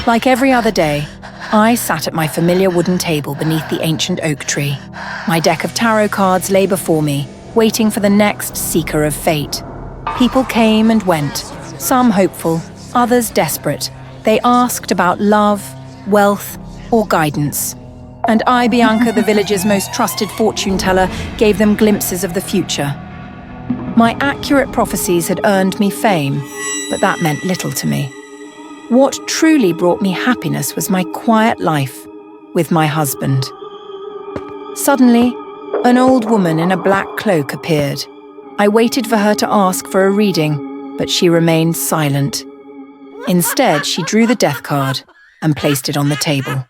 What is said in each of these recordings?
Like every other day, I sat at my familiar wooden table beneath the ancient oak tree. My deck of tarot cards lay before me, waiting for the next seeker of fate. People came and went, some hopeful, others desperate. They asked about love, wealth, or guidance. And I, Bianca, the village's most trusted fortune teller, gave them glimpses of the future. My accurate prophecies had earned me fame, but that meant little to me. What truly brought me happiness was my quiet life with my husband. Suddenly, an old woman in a black cloak appeared. I waited for her to ask for a reading, but she remained silent. Instead, she drew the death card and placed it on the table.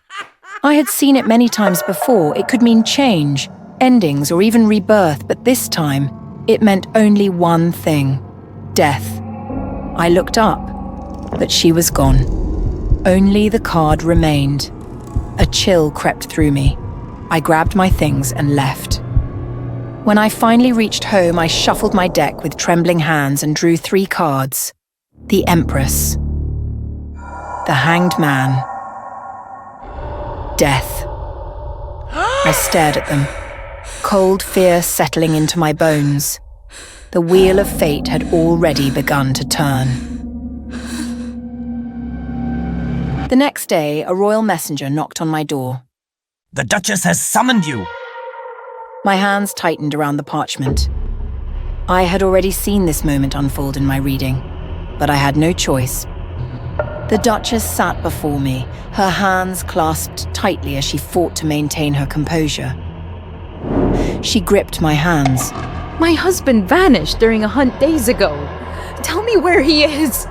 I had seen it many times before. It could mean change, endings, or even rebirth, but this time, it meant only one thing: death. I looked up, but she was gone. Only the card remained. A chill crept through me. I grabbed my things and left. When I finally reached home, I shuffled my deck with trembling hands and drew 3 cards. The Empress, the Hanged Man, Death. I stared at them, cold fear settling into my bones. The wheel of fate had already begun to turn. The next day, a royal messenger knocked on my door. The Duchess has summoned you. My hands tightened around the parchment. I had already seen this moment unfold in my reading, but I had no choice. The Duchess sat before me, her hands clasped tightly as she fought to maintain her composure. She gripped my hands. My husband vanished during a hunt days ago. Tell me where he is.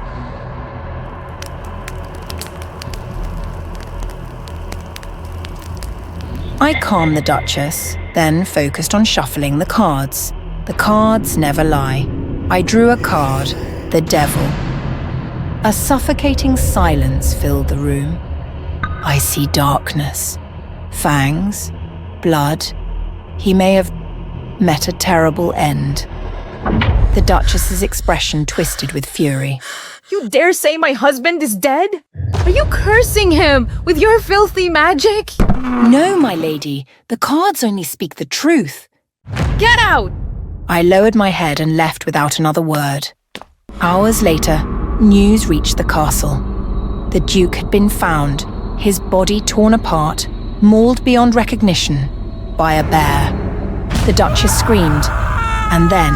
I calmed the Duchess, then focused on shuffling the cards. The cards never lie. I drew a card, the Devil. A suffocating silence filled the room. I see darkness, fangs, blood. He may have met a terrible end. The Duchess's expression twisted with fury. You dare say my husband is dead? Are you cursing him with your filthy magic? No, my lady. The cards only speak the truth. Get out! I lowered my head and left without another word. Hours later, news reached the castle. The Duke had been found, his body torn apart, mauled beyond recognition, by a bear. The Duchess screamed, and then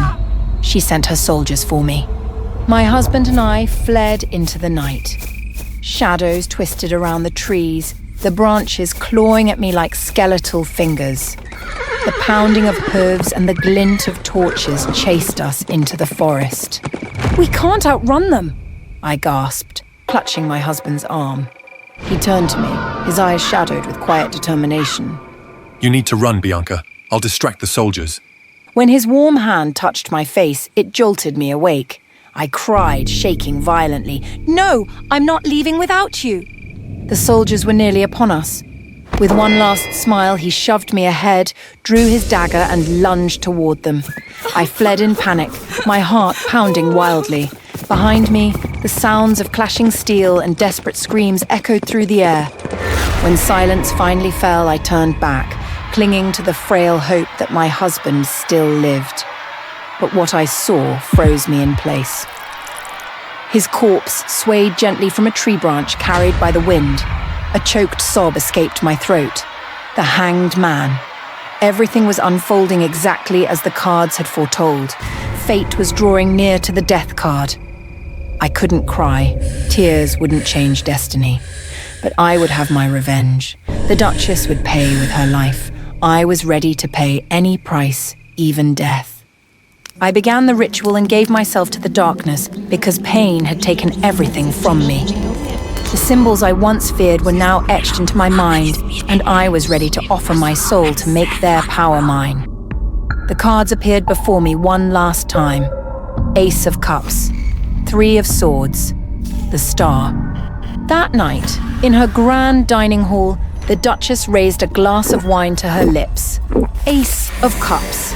she sent her soldiers for me. My husband and I fled into the night. Shadows twisted around the trees, the branches clawing at me like skeletal fingers. The pounding of hooves and the glint of torches chased us into the forest. We can't outrun them, I gasped, clutching my husband's arm. He turned to me, his eyes shadowed with quiet determination. You need to run, Bianca. I'll distract the soldiers. When his warm hand touched my face, it jolted me awake. I cried, shaking violently. No, I'm not leaving without you. The soldiers were nearly upon us. With one last smile, he shoved me ahead, drew his dagger and lunged toward them. I fled in panic, my heart pounding wildly. Behind me, the sounds of clashing steel and desperate screams echoed through the air. When silence finally fell, I turned back, clinging to the frail hope that my husband still lived. But what I saw froze me in place. His corpse swayed gently from a tree branch carried by the wind. A choked sob escaped my throat. The Hanged Man. Everything was unfolding exactly as the cards had foretold. Fate was drawing near to the death card. I couldn't cry. Tears wouldn't change destiny. But I would have my revenge. The Duchess would pay with her life. I was ready to pay any price, even death. I began the ritual and gave myself to the darkness because pain had taken everything from me. The symbols I once feared were now etched into my mind, and I was ready to offer my soul to make their power mine. The cards appeared before me one last time. Ace of Cups, 3 of Swords, the Star. That night, in her grand dining hall, the Duchess raised a glass of wine to her lips. Ace of Cups.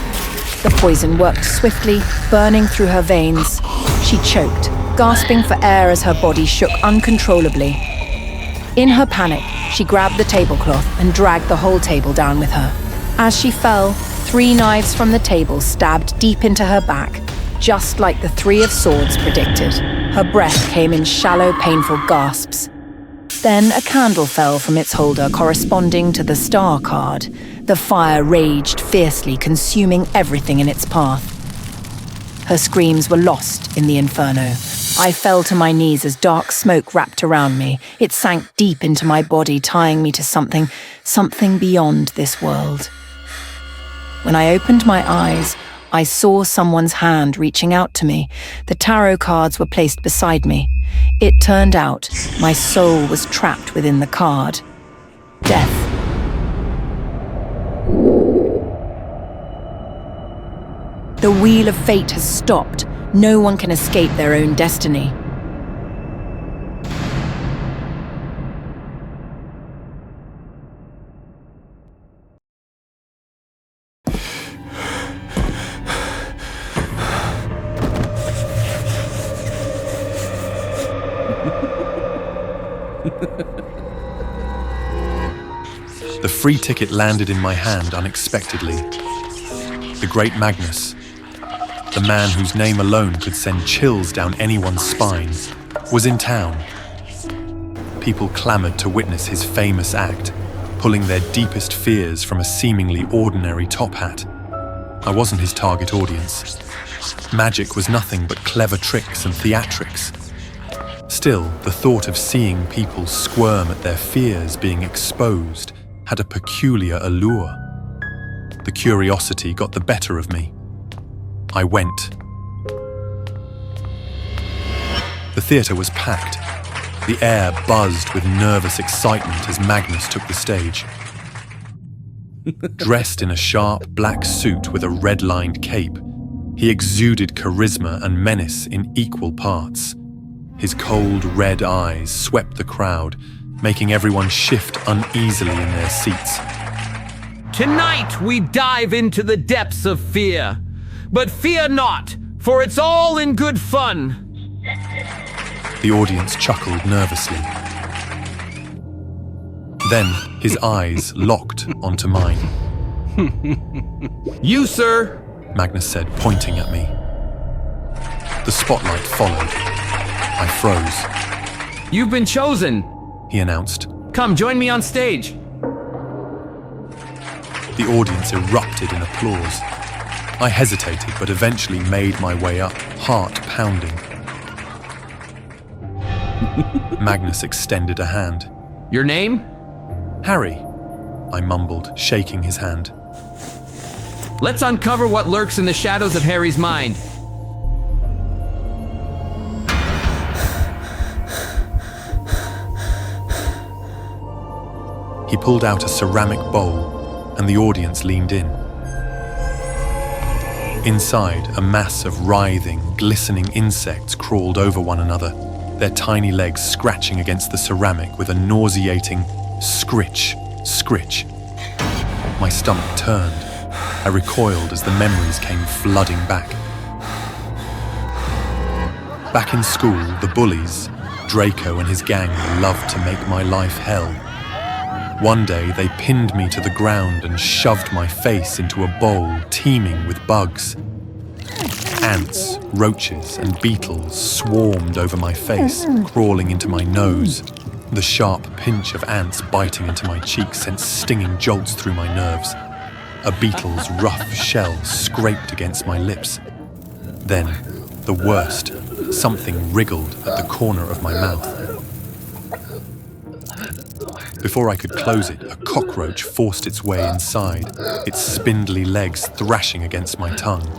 The poison worked swiftly, burning through her veins. She choked, gasping for air as her body shook uncontrollably. In her panic, she grabbed the tablecloth and dragged the whole table down with her. As she fell, 3 knives from the table stabbed deep into her back, just like the 3 of swords predicted. Her breath came in shallow, painful gasps. Then a candle fell from its holder corresponding to the star card. The fire raged fiercely, consuming everything in its path. Her screams were lost in the inferno. I fell to my knees as dark smoke wrapped around me. It sank deep into my body, tying me to something beyond this world. When I opened my eyes, I saw someone's hand reaching out to me. The tarot cards were placed beside me. It turned out my soul was trapped within the card. Death. The wheel of fate has stopped. No one can escape their own destiny. The free ticket landed in my hand unexpectedly. The great Magnus, the man whose name alone could send chills down anyone's spine, was in town. People clamored to witness his famous act, pulling their deepest fears from a seemingly ordinary top hat. I wasn't his target audience. Magic was nothing but clever tricks and theatrics. Still, the thought of seeing people squirm at their fears being exposed had a peculiar allure. The curiosity got the better of me. I went. The theatre was packed. The air buzzed with nervous excitement as Magnus took the stage. Dressed in a sharp black suit with a red-lined cape, he exuded charisma and menace in equal parts. His cold red eyes swept the crowd, making everyone shift uneasily in their seats. Tonight we dive into the depths of fear. But fear not, for it's all in good fun. The audience chuckled nervously. Then his eyes locked onto mine. You, sir, Magnus said, pointing at me. The spotlight followed. I froze. You've been chosen. He announced. Come, join me on stage. The audience erupted in applause. I hesitated, but eventually made my way up, heart pounding. Magnus extended a hand. Your name? Harry, I mumbled, shaking his hand. Let's uncover what lurks in the shadows of Harry's mind. He pulled out a ceramic bowl, and the audience leaned in. Inside, a mass of writhing, glistening insects crawled over one another, their tiny legs scratching against the ceramic with a nauseating scritch, scritch. My stomach turned. I recoiled as the memories came flooding back. Back in school, the bullies, Draco and his gang, loved to make my life hell. One day, they pinned me to the ground and shoved my face into a bowl teeming with bugs. Ants, roaches, and beetles swarmed over my face, crawling into my nose. The sharp pinch of ants biting into my cheek sent stinging jolts through my nerves. A beetle's rough shell scraped against my lips. Then, the worst, something wriggled at the corner of my mouth. Before I could close it, a cockroach forced its way inside, its spindly legs thrashing against my tongue.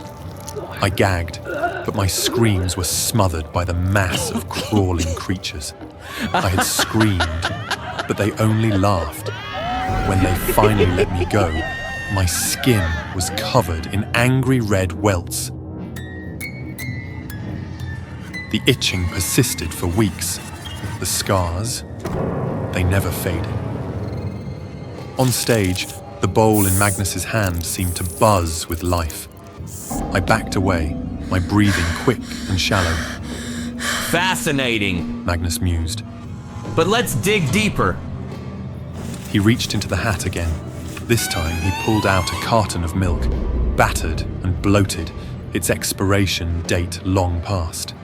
I gagged, but my screams were smothered by the mass of crawling creatures. I had screamed, but they only laughed. When they finally let me go, my skin was covered in angry red welts. The itching persisted for weeks. The scars, they never faded. On stage, the bowl in Magnus's hand seemed to buzz with life. I backed away, my breathing quick and shallow. Fascinating. Magnus mused. but let's dig deeper. He reached into the hat again. This time he pulled out a carton of milk, battered and bloated, its expiration date long past.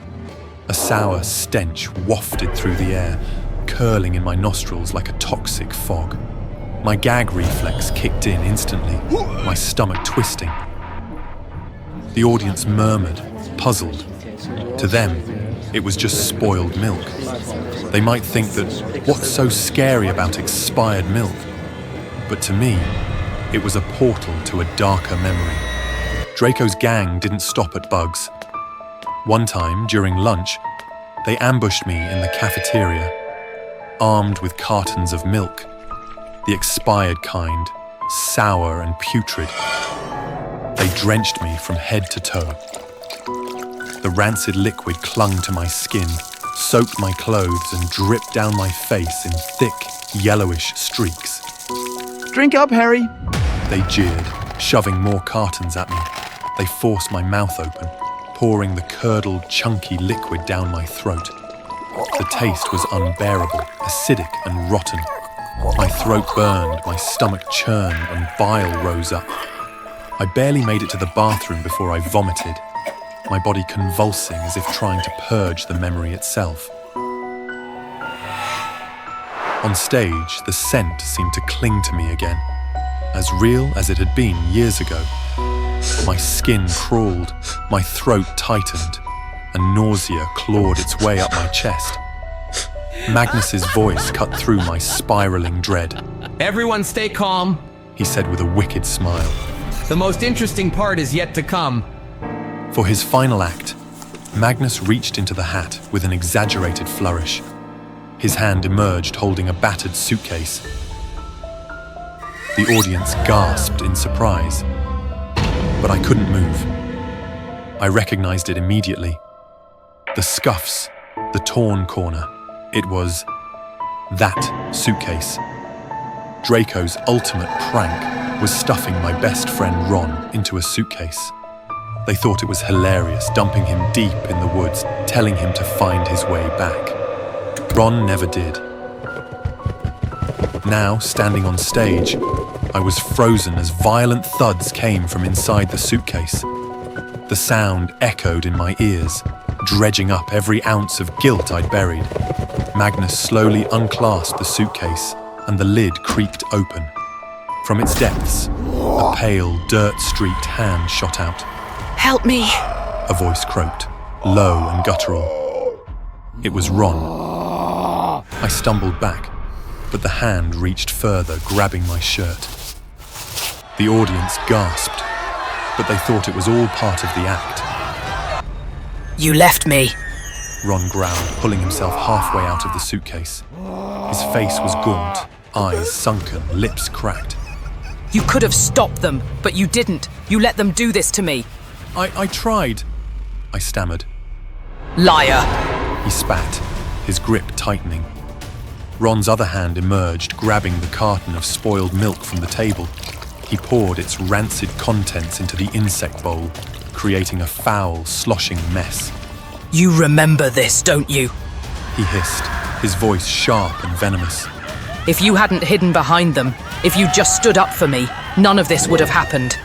A sour stench wafted through the air, curling in my nostrils like a toxic fog. My gag reflex kicked in instantly, my stomach twisting. The audience murmured, puzzled. To them, it was just spoiled milk. They might think that, what's so scary about expired milk? But to me, it was a portal to a darker memory. Draco's gang didn't stop at bugs. One time, during lunch, they ambushed me in the cafeteria, armed with cartons of milk, the expired kind, sour and putrid. They drenched me from head to toe. The rancid liquid clung to my skin, soaked my clothes and dripped down my face in thick, yellowish streaks. Drink up, Harry. They jeered, shoving more cartons at me. They forced my mouth open, pouring the curdled, chunky liquid down my throat. The taste was unbearable, acidic and rotten. My throat burned, my stomach churned, and bile rose up. I barely made it to the bathroom before I vomited, my body convulsing as if trying to purge the memory itself. On stage, the scent seemed to cling to me again, as real as it had been years ago. My skin crawled, my throat tightened, and nausea clawed its way up my chest. Magnus's voice cut through my spiraling dread. Everyone stay calm. He said with a wicked smile. The most interesting part is yet to come. For his final act, Magnus reached into the hat with an exaggerated flourish. His hand emerged holding a battered suitcase. The audience gasped in surprise, but I couldn't move. I recognized it immediately. The scuffs, the torn corner. It was that suitcase. Draco's ultimate prank was stuffing my best friend Ron into a suitcase. They thought it was hilarious, dumping him deep in the woods, telling him to find his way back. Ron never did. Now, standing on stage, I was frozen as violent thuds came from inside the suitcase. The sound echoed in my ears, dredging up every ounce of guilt I'd buried. Magnus slowly unclasped the suitcase, and the lid creaked open. From its depths, a pale, dirt-streaked hand shot out. Help me! A voice croaked, low and guttural. It was Ron. I stumbled back, but the hand reached further, grabbing my shirt. The audience gasped, but they thought it was all part of the act. You left me. Ron growled, pulling himself halfway out of the suitcase. His face was gaunt, eyes sunken, lips cracked. You could have stopped them, but you didn't. You let them do this to me. I tried, I stammered. Liar! He spat, his grip tightening. Ron's other hand emerged, grabbing the carton of spoiled milk from the table. He poured its rancid contents into the insect bowl, creating a foul, sloshing mess. You remember this, don't you? He hissed, his voice sharp and venomous. If you hadn't hidden behind them, if you just stood up for me, none of this would have happened.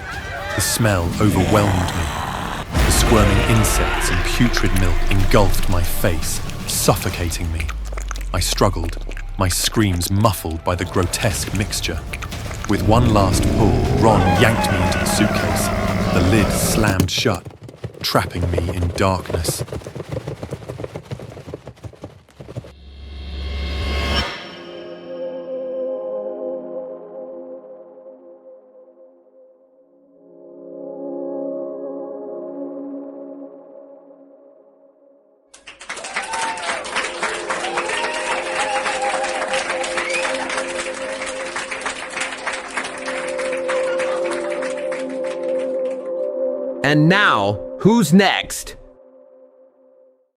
The smell overwhelmed me. The squirming insects and putrid milk engulfed my face, suffocating me. I struggled, my screams muffled by the grotesque mixture. With one last pull, Ron yanked me into the suitcase. The lid slammed shut, trapping me in darkness. And now, who's next?